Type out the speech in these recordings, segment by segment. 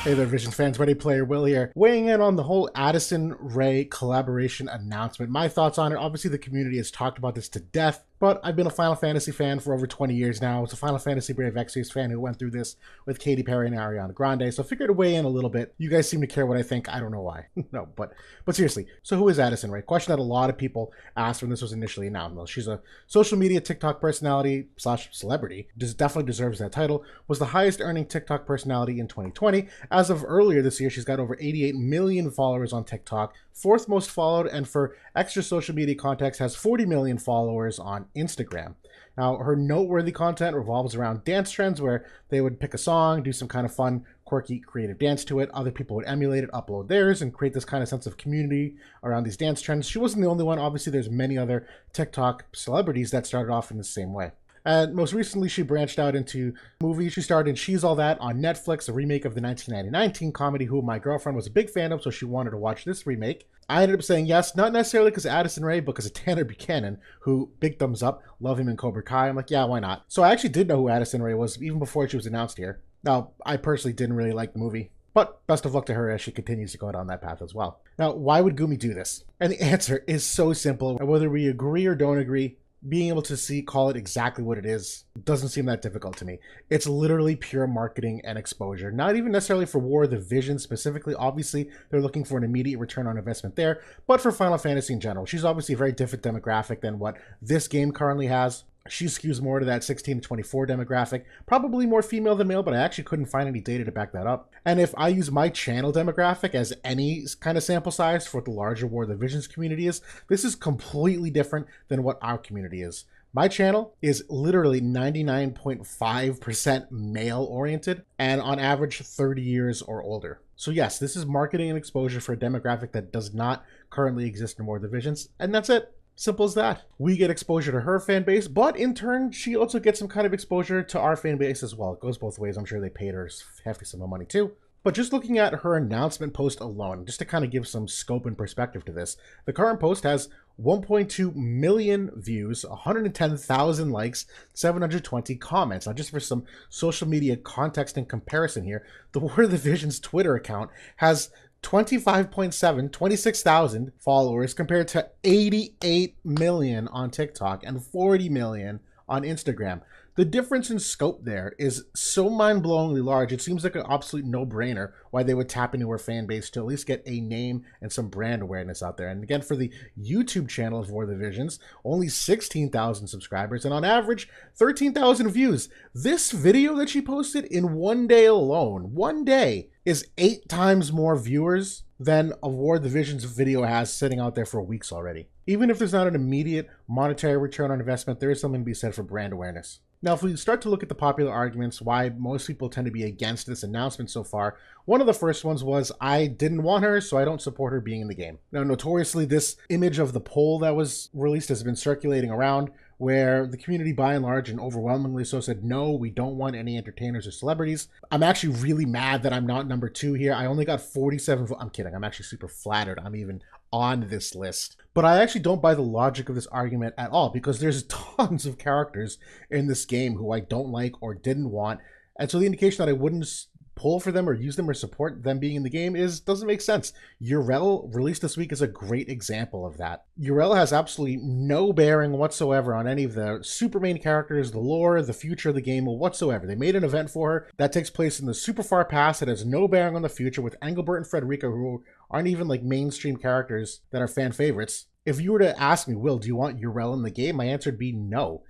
Hey there, Vision fans. Ready Player Will here, weighing in on the whole Addison Rae collaboration announcement. My thoughts on it. Obviously, the community has talked about this to death, but I've been a Final Fantasy fan for over 20 years now. I was a Final Fantasy Brave Exvius fan who went through this with Katy Perry and Ariana Grande, so I figured to weigh in a little bit. You guys seem to care what I think. I don't know why. No, but seriously. So who is Addison Rae? Question that a lot of people asked when this was initially announced. Well, she's a social media TikTok personality / celebrity. Definitely deserves that title. Was the highest earning TikTok personality in 2020. As of earlier this year, she's got over 88 million followers on TikTok, fourth most followed, and for extra social media context, has 40 million followers on Instagram. Now, her noteworthy content revolves around dance trends where they would pick a song, do some kind of fun, quirky, creative dance to it. Other people would emulate it, upload theirs, and create this kind of sense of community around these dance trends. She wasn't the only one. Obviously, there's many other TikTok celebrities that started off in the same way. And most recently, she branched out into movies. She starred in She's All That on Netflix, a remake of the 1999 teen comedy who my girlfriend was a big fan of, so she wanted to watch this remake. I ended up saying yes, not necessarily because of Addison Rae, but because of Tanner Buchanan, who, big thumbs up, love him in Cobra Kai. I'm like, yeah, why not? So I actually did know who Addison Rae was even before she was announced here. Now, I personally didn't really like the movie, but best of luck to her as she continues to go down that path as well. Now, why would Gumi do this? And the answer is so simple. Whether we agree or don't agree, being able to call it exactly what it is doesn't seem that difficult to me. It's literally pure marketing and exposure. Not even necessarily for War of the Vision specifically. Obviously, they're looking for an immediate return on investment there, but for Final Fantasy in general. She's obviously a very different demographic than what this game currently has. She skews more to that 16 to 24 demographic, probably more female than male, but I actually couldn't find any data to back that up. And if I use my channel demographic as any kind of sample size for what the larger War of the Visions community is, this is completely different than what our community is. My channel is literally 99.5% male oriented and on average 30 years or older. So yes, this is marketing and exposure for a demographic that does not currently exist in War of the Visions, and that's it. Simple as that. We get exposure to her fan base, but in turn, she also gets some kind of exposure to our fan base as well. It goes both ways. I'm sure they paid her a hefty sum of money too. But just looking at her announcement post alone, just to kind of give some scope and perspective to this, the current post has 1.2 million views, 110,000 likes, 720 comments. Now, just for some social media context and comparison here, the War of the Visions Twitter account has 26,000 followers compared to 88 million on TikTok and 40 million on Instagram. The difference in scope there is so mind-blowingly large, it seems like an absolute no-brainer why they would tap into her fan base to at least get a name and some brand awareness out there. And again, for the YouTube channel of War of the Visions, only 16,000 subscribers and on average 13,000 views. This video that she posted in one day alone, one day, is 8 times more viewers than a War of the Visions video has sitting out there for weeks already. Even if there's not an immediate monetary return on investment, there is something to be said for brand awareness. Now, if we start to look at the popular arguments why most people tend to be against this announcement so far, one of the first ones was, I didn't want her, so I don't support her being in the game. Now, notoriously, this image of the poll that was released has been circulating around, where the community by and large and overwhelmingly so said, no, we don't want any entertainers or celebrities. I'm actually really mad that I'm not number 2 here. I only got 47 votes. I'm kidding. I'm actually super flattered I'm even on this list. But I actually don't buy the logic of this argument at all, because there's tons of characters in this game who I don't like or didn't want. And so the indication that I wouldn't pull for them or use them or support them being in the game doesn't make sense. Urel, released this week, is a great example of that. Urel has absolutely no bearing whatsoever on any of the super main characters, the lore, the future of the game whatsoever. They made an event for her that takes place in the super far past. It has no bearing on the future, with Engelbert and Frederica, who aren't even like mainstream characters that are fan favorites. If you were to ask me, Will, do you want Urel in the game? My answer would be no.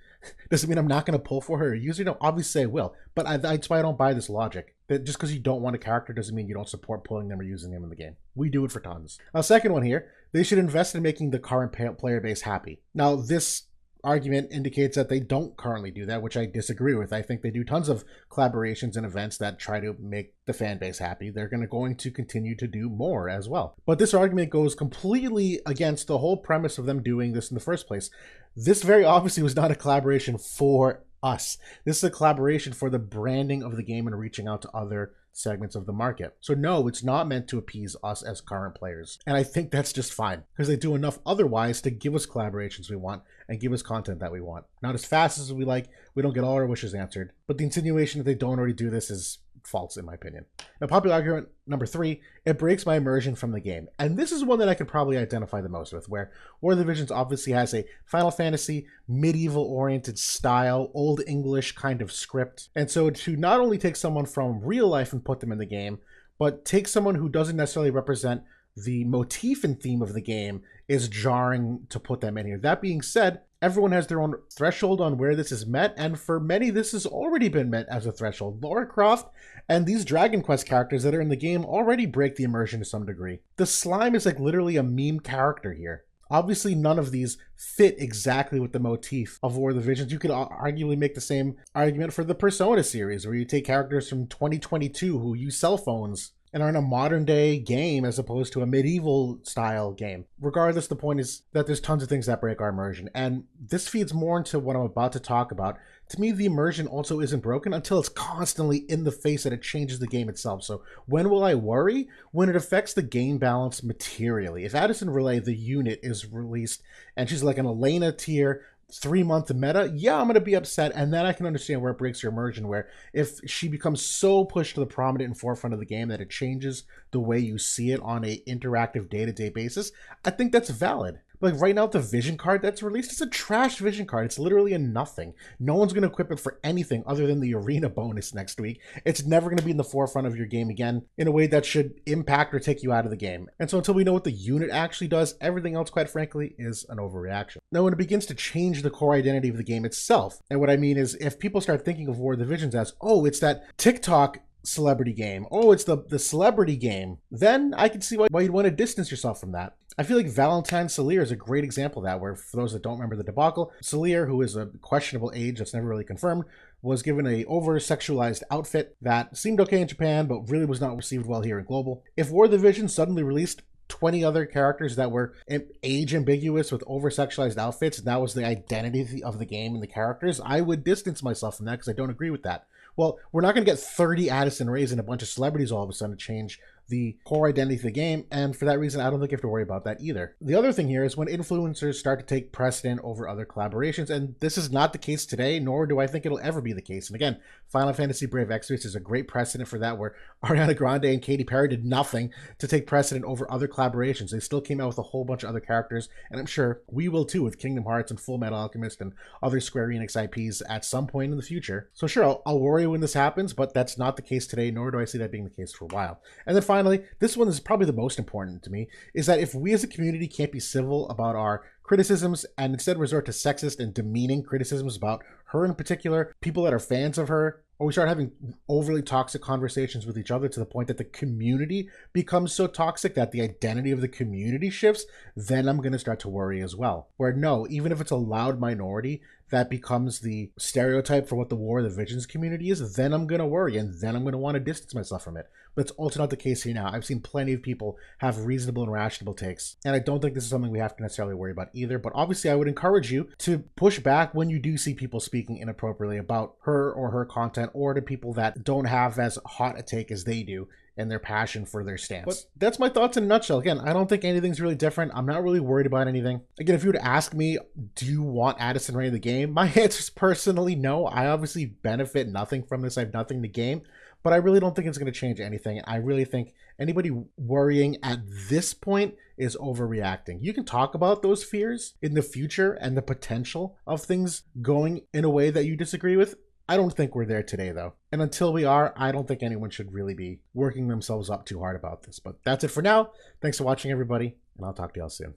Does it mean I'm not going to pull for her or use her? No, obviously I will. But that's why I don't buy this logic. That just because you don't want a character doesn't mean you don't support pulling them or using them in the game. We do it for tons. Now, second one here, they should invest in making the current player base happy. Now, this argument indicates that they don't currently do that, which I disagree with. I think they do tons of collaborations and events that try to make the fan base happy. They're going to continue to do more as well. But this argument goes completely against the whole premise of them doing this in the first place. This very obviously was not a collaboration for us. This is a collaboration for the branding of the game and reaching out to other segments of the market. So no, it's not meant to appease us as current players. And I think that's just fine, because they do enough otherwise to give us collaborations we want and give us content that we want. Not as fast as we like, we don't get all our wishes answered, but the insinuation that they don't already do this is false in my opinion. Now, popular argument number 3, it breaks my immersion from the game. And this is one that I could probably identify the most with, where War of the Visions obviously has a Final Fantasy medieval-oriented style, Old English kind of script. And so to not only take someone from real life and put them in the game, but take someone who doesn't necessarily represent the motif and theme of the game is jarring to put them in here. That being said, everyone has their own threshold on where this is met, and for many, this has already been met as a threshold. Lara Croft and these Dragon Quest characters that are in the game already break the immersion to some degree. The slime is like literally a meme character here. Obviously, none of these fit exactly with the motif of War of the Visions. You could arguably make the same argument for the Persona series, where you take characters from 2022 who use cell phones and are in a modern day game as opposed to a medieval style game. Regardless, the point is that there's tons of things that break our immersion, and this feeds more into what I'm about to talk about. To me, the immersion also isn't broken until it's constantly in the face that it changes the game itself. So when will I worry? When it affects the game balance materially. If Addison Rae, the unit, is released and she's like an Elena tier 3-month meta, yeah, I'm going to be upset, and then I can understand where it breaks your immersion, where if she becomes so pushed to the prominent and forefront of the game that it changes the way you see it on a interactive day-to-day basis, I think that's valid. Like right now, the vision card that's released is a trash vision card. It's literally a nothing. No one's going to equip it for anything other than the arena bonus next week. It's never going to be in the forefront of your game again in a way that should impact or take you out of the game. And so until we know what the unit actually does, everything else, quite frankly, is an overreaction. Now, when it begins to change the core identity of the game itself, and what I mean is if people start thinking of War of the Visions as, oh, it's that TikTok celebrity game, oh, it's the celebrity game, then I can see why you'd want to distance yourself from that. I feel like Valentine Celia is a great example of that, where for those that don't remember the debacle, Celia, who is a questionable age that's never really confirmed, was given a over-sexualized outfit that seemed okay in Japan, but really was not received well here in global. If War of the Visions suddenly released 20 other characters that were age ambiguous with over-sexualized outfits, and that was the identity of the game and the characters, I would distance myself from that because I don't agree with that. Well, we're not going to get 30 Addison Raes and a bunch of celebrities all of a sudden to change the core identity of the game, and for that reason, I don't think you have to worry about that either. The other thing here is when influencers start to take precedent over other collaborations, and this is not the case today, nor do I think it'll ever be the case. And again, Final Fantasy Brave Exvius is a great precedent for that, where Ariana Grande and Katy Perry did nothing to take precedent over other collaborations. They still came out with a whole bunch of other characters, and I'm sure we will too with Kingdom Hearts and Full Metal Alchemist and other Square Enix IPs at some point in the future. So sure, I'll worry when this happens, but that's not the case today, nor do I see that being the case for a while. And then finally, this one is probably the most important to me, is that if we as a community can't be civil about our criticisms and instead resort to sexist and demeaning criticisms about her in particular, people that are fans of her, or we start having overly toxic conversations with each other to the point that the community becomes so toxic that the identity of the community shifts, then I'm going to start to worry as well. Where no, even if it's a loud minority that becomes the stereotype for what the War of the Visions community is, then I'm going to worry, and then I'm going to want to distance myself from it. But it's also not the case here now. I've seen plenty of people have reasonable and rational takes, and I don't think this is something we have to necessarily worry about either. But obviously, I would encourage you to push back when you do see people speaking inappropriately about her or her content, or to people that don't have as hot a take as they do and their passion for their stance. But that's my thoughts in a nutshell. Again, I don't think anything's really different. I'm not really worried about anything. Again, if you were to ask me, do you want Addison Rae in the game? My answer is personally no. I obviously benefit nothing from this. I have nothing to gain, but I really don't think it's going to change anything. I really think anybody worrying at this point is overreacting. You can talk about those fears in the future and the potential of things going in a way that you disagree with. I don't think we're there today, though. And until we are, I don't think anyone should really be working themselves up too hard about this. But that's it for now. Thanks for watching, everybody, and I'll talk to y'all soon.